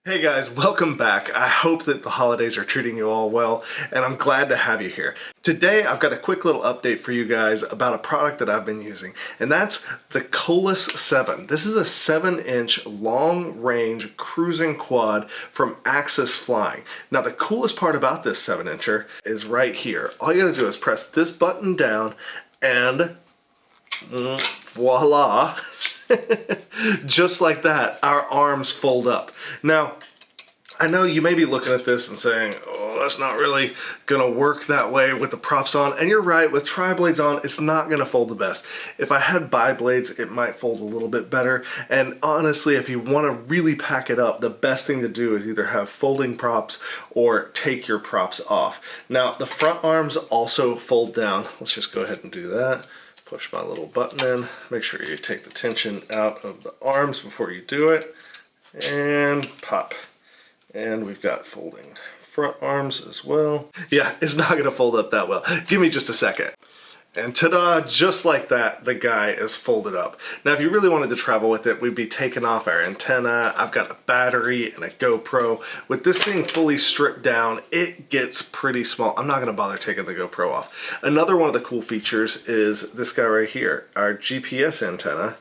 Hey guys, welcome back. I hope that the holidays are treating you all well, and I'm glad to have you here. Today, I've got a quick little update for you guys about a product that I've been using, and that's the Kolas 7. This is a 7-inch long-range cruising quad from Axisflying. Now, the coolest part about this 7-incher is right here. All you gotta do is press this button down, and voila! Just like that, our arms fold up. Now, I know you may be looking at this and saying, oh, that's not really gonna work that way with the props on, and you're right, with tri-blades on, it's not gonna fold the best. If I had bi-blades, it might fold a little bit better, and honestly, if you wanna really pack it up, the best thing to do is either have folding props or take your props off. Now, the front arms also fold down. Let's just go ahead and do that. Push my little button in, make sure you take the tension out of the arms before you do it, and pop. And we've got folding front arms as well. Yeah, it's not gonna fold up that well. Give me just a second. And ta-da, just like that, the guy is folded up. Now, if you really wanted to travel with it, we'd be taking off our antenna. I've got a battery and a GoPro. With this thing fully stripped down, it gets pretty small. I'm not gonna bother taking the GoPro off. Another one of the cool features is this guy right here, our GPS antenna.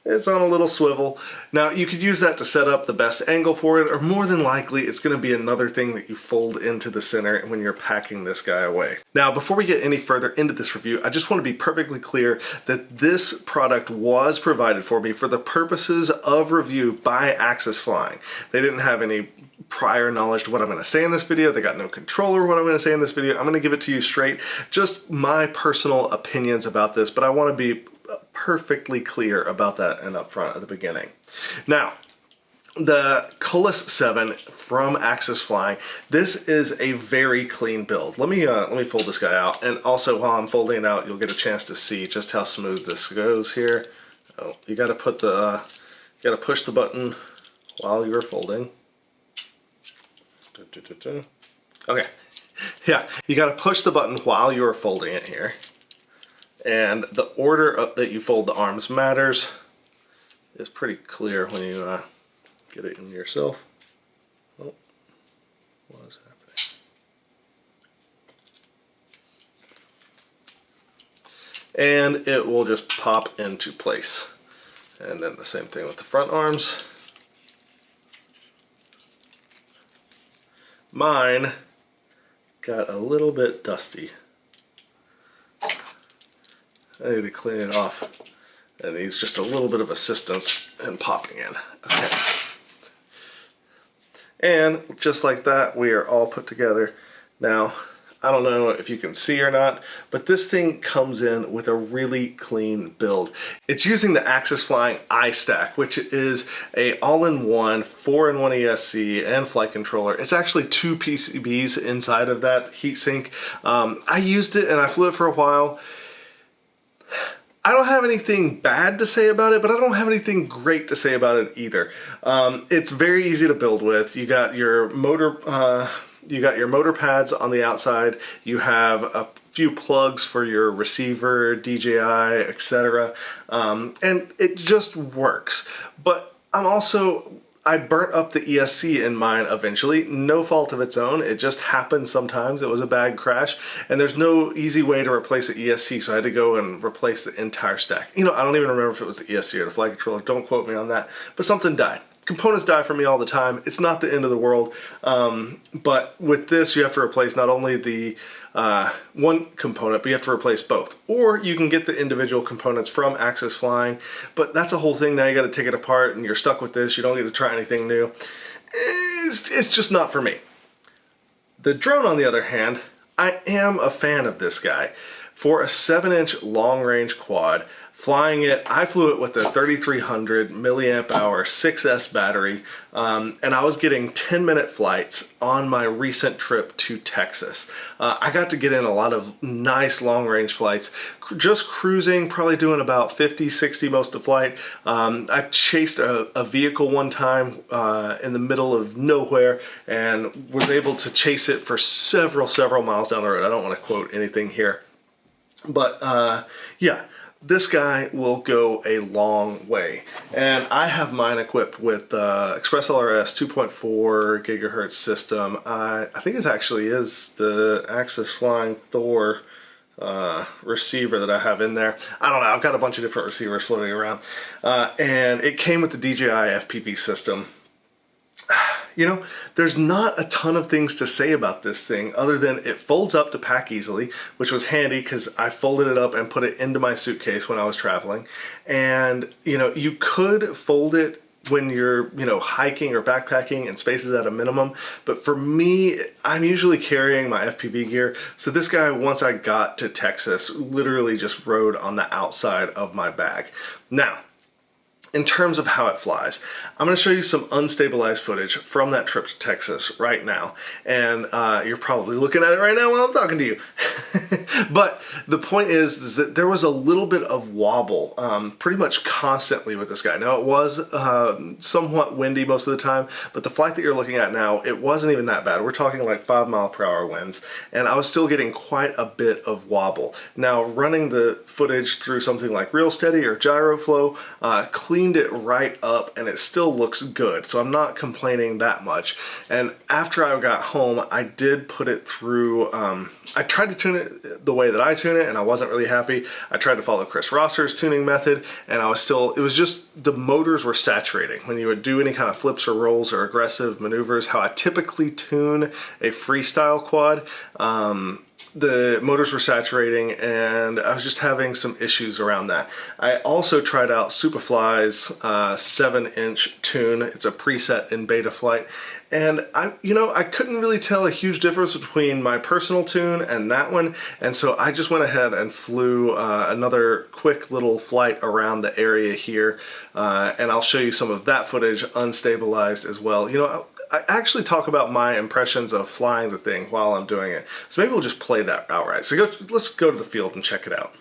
It's on a little swivel. Now, you could use that to set up the best angle for it, or more than likely, it's gonna be another thing that you fold into the center when you're packing this guy away. Now, before we get any further into this review, I just wanna be perfectly clear that this product was provided for me for the purposes of review by Axisflying. They didn't have any prior knowledge to what I'm gonna say in this video. They got no control over what I'm gonna say in this video. I'm gonna give it to you straight, just my personal opinions about this, but I wanna be perfectly clear about that and up front at the beginning. Now, the Kolas 7 from Axisflying, this is a very clean build. Let me fold this guy out, and also while I'm folding it out, you'll get a chance to see just how smooth this goes here. Oh, you gotta push the button while you're folding. Okay, yeah, you gotta push the button while you're folding it here. And the order that you fold the arms matters. It's pretty clear when you get it in yourself. Oh, what is happening? And it will just pop into place. And then the same thing with the front arms. Mine got a little bit dusty. I need to clean it off. It needs just a little bit of assistance in popping in. Okay. And just like that, we are all put together. Now, I don't know if you can see or not, but this thing comes in with a really clean build. It's using the Axisflying iStack, which is a all-in-one 4-in-1 ESC and flight controller. It's actually 2 PCBs inside of that heatsink. I used it and I flew it for a while. I don't have anything bad to say about it, but I don't have anything great to say about it either. It's very easy to build with. You got your motor pads on the outside. You have a few plugs for your receiver, DJI, etc. And it just works. But I burnt up the ESC in mine eventually, no fault of its own. It just happens sometimes. It was a bad crash, and there's no easy way to replace the ESC, so I had to go and replace the entire stack. You know, I don't even remember if it was the ESC or the flight controller. Don't quote me on that, but something died. Components die for me all the time. It's not the end of the world, but with this, you have to replace not only the one component, but you have to replace both. Or you can get the individual components from Axisflying, but that's a whole thing. Now you got to take it apart, and you're stuck with this. You don't get to try anything new. It's just not for me. The drone, on the other hand, I am a fan of this guy. For a 7-inch long-range quad, flying it, I flew it with a 3300 milliamp hour 6S battery, and I was getting 10-minute flights on my recent trip to Texas. I got to get in a lot of nice long-range flights, just cruising, probably doing about 50, 60 most of the flight. I chased a vehicle one time in the middle of nowhere and was able to chase it for several miles down the road. I don't want to quote anything here. But yeah, this guy will go a long way. And I have mine equipped with the Express LRS 2.4 gigahertz system. I think it actually is the Axisflying Thor receiver that I have in there. I don't know, I've got a bunch of different receivers floating around. And it came with the DJI FPV system. You know, there's not a ton of things to say about this thing other than it folds up to pack easily, which was handy because I folded it up and put it into my suitcase when I was traveling. And, you know, you could fold it when you're, you know, hiking or backpacking and space is at a minimum. But for me, I'm usually carrying my FPV gear. So this guy, once I got to Texas, literally just rode on the outside of my bag. Now, in terms of how it flies, I'm going to show you some unstabilized footage from that trip to Texas right now. And you're probably looking at it right now while I'm talking to you. But the point is that there was a little bit of wobble pretty much constantly with this guy. Now, it was somewhat windy most of the time, but the flight that you're looking at now, it wasn't even that bad. We're talking like 5-mile-per-hour winds, and I was still getting quite a bit of wobble. Now, running the footage through something like RealSteady or GyroFlow, cleaned it right up, and it still looks good, so I'm not complaining that much. And after I got home, I did put it through, I tried to tune it the way that I tune it, and I wasn't really happy. I tried to follow Chris Rosser's tuning method, and it was just, the motors were saturating. When you would do any kind of flips or rolls or aggressive maneuvers, how I typically tune a freestyle quad, the motors were saturating, and I was just having some issues around that. I also tried out Superfly's 7-inch tune. It's a preset in Betaflight, and I couldn't really tell a huge difference between my personal tune and that one, and so I just went ahead and flew another quick little flight around the area here, and I'll show you some of that footage unstabilized as well. You know, I actually talk about my impressions of flying the thing while I'm doing it. So maybe we'll just play that outright. So let's go to the field and check it out.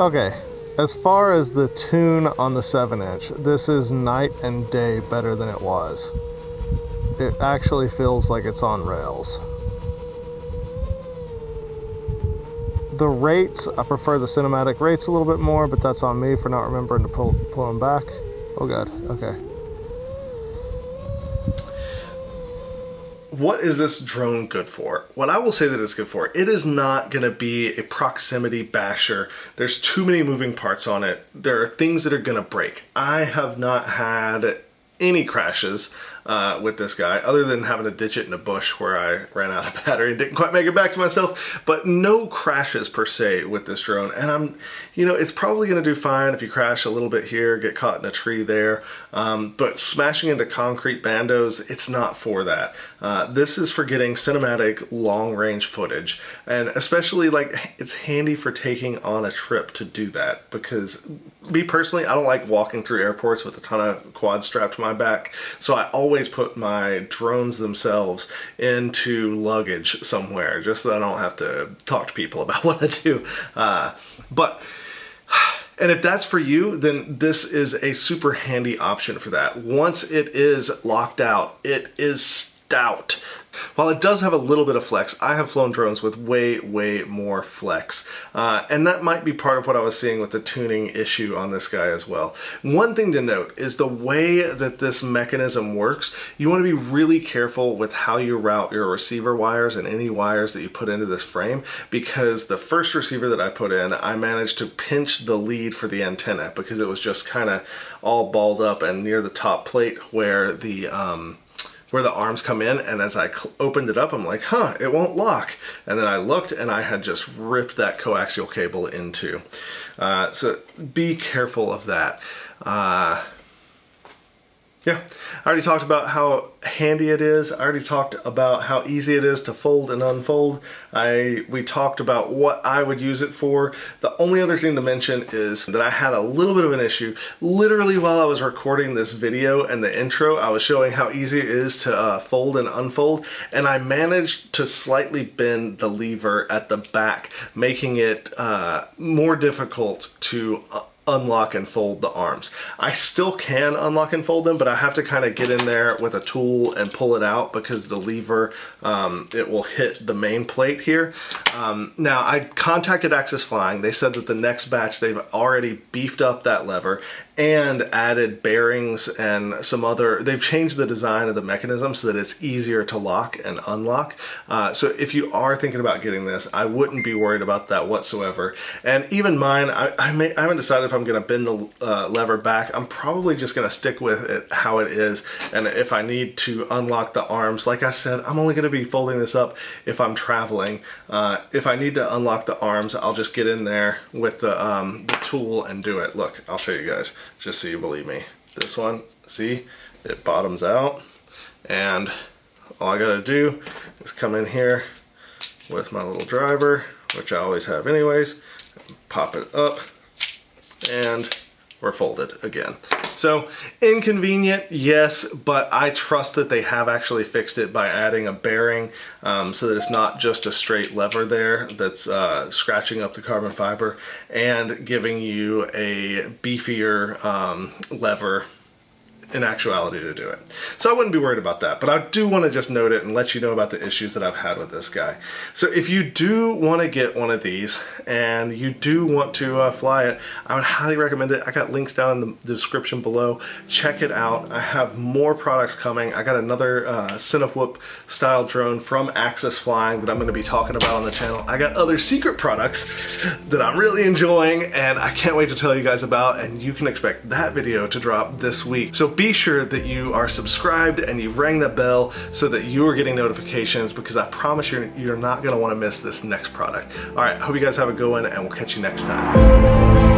Okay, as far as the tune on the 7-inch, this is night and day better than it was. It actually feels like it's on rails. The rates, I prefer the cinematic rates a little bit more, but that's on me for not remembering to pull them back. Oh god, okay. What is this drone good for? What I will say that it's good for, it is not going to be a proximity basher. There's too many moving parts on it. There are things that are going to break. I have not had any crashes with this guy, other than having to ditch it in a bush where I ran out of battery and didn't quite make it back to myself, but no crashes per se with this drone. And it's probably going to do fine if you crash a little bit here, get caught in a tree there, but smashing into concrete bandos, it's not for that. This is for getting cinematic long-range footage, and especially it's handy for taking on a trip to do that, because me personally, I don't like walking through airports with a ton of quads strapped to my back, so I always put my drones themselves into luggage somewhere, just so that I don't have to talk to people about what I do. And if that's for you, then this is a super handy option for that. Once it is locked out, it is stout. While it does have a little bit of flex, I have flown drones with way, way more flex. And that might be part of what I was seeing with the tuning issue on this guy as well. One thing to note is the way that this mechanism works, you want to be really careful with how you route your receiver wires and any wires that you put into this frame, because the first receiver that I put in, I managed to pinch the lead for the antenna because it was just kind of all balled up and near the top plate where the arms come in, and as I opened it up, I'm like, huh, it won't lock. And then I looked, and I had just ripped that coaxial cable in two. So be careful of that. Yeah, I already talked about how handy it is. I already talked about how easy it is to fold and unfold. We talked about what I would use it for. The only other thing to mention is that I had a little bit of an issue. Literally while I was recording this video and the intro, I was showing how easy it is to fold and unfold, and I managed to slightly bend the lever at the back, making it more difficult to unlock and fold the arms. I still can unlock and fold them, but I have to kind of get in there with a tool and pull it out because the lever, it will hit the main plate here. Now I contacted Axisflying. They said that the next batch, they've already beefed up that lever and added bearings and some other, they've changed the design of the mechanism so that it's easier to lock and unlock. So if you are thinking about getting this, I wouldn't be worried about that whatsoever. And even mine, I haven't decided if I'm going to bend the lever back. I'm probably just going to stick with it how it is. And if I need to unlock the arms, like I said, I'm only going to be folding this up if I'm traveling. If I need to unlock the arms, I'll just get in there with the tool and do it. Look, I'll show you guys just so you believe me. This one, see, it bottoms out, and all I gotta do is come in here with my little driver, which I always have anyways, pop it up, and we're folded again. So inconvenient, yes, but I trust that they have actually fixed it by adding a bearing so that it's not just a straight lever there that's scratching up the carbon fiber, and giving you a beefier lever in actuality to do it. So I wouldn't be worried about that, but I do want to just note it and let you know about the issues that I've had with this guy. So if you do want to get one of these and you do want to fly it, I would highly recommend it. I got links down in the description below. Check it out. I have more products coming. I got another Cinewhoop style drone from Axisflying that I'm going to be talking about on the channel. I got other secret products that I'm really enjoying and I can't wait to tell you guys about, and you can expect that video to drop this week. So be sure that you are subscribed and you've rang that bell so that you are getting notifications, because I promise you're not going to want to miss this next product. All right, hope you guys have a good one, and we'll catch you next time.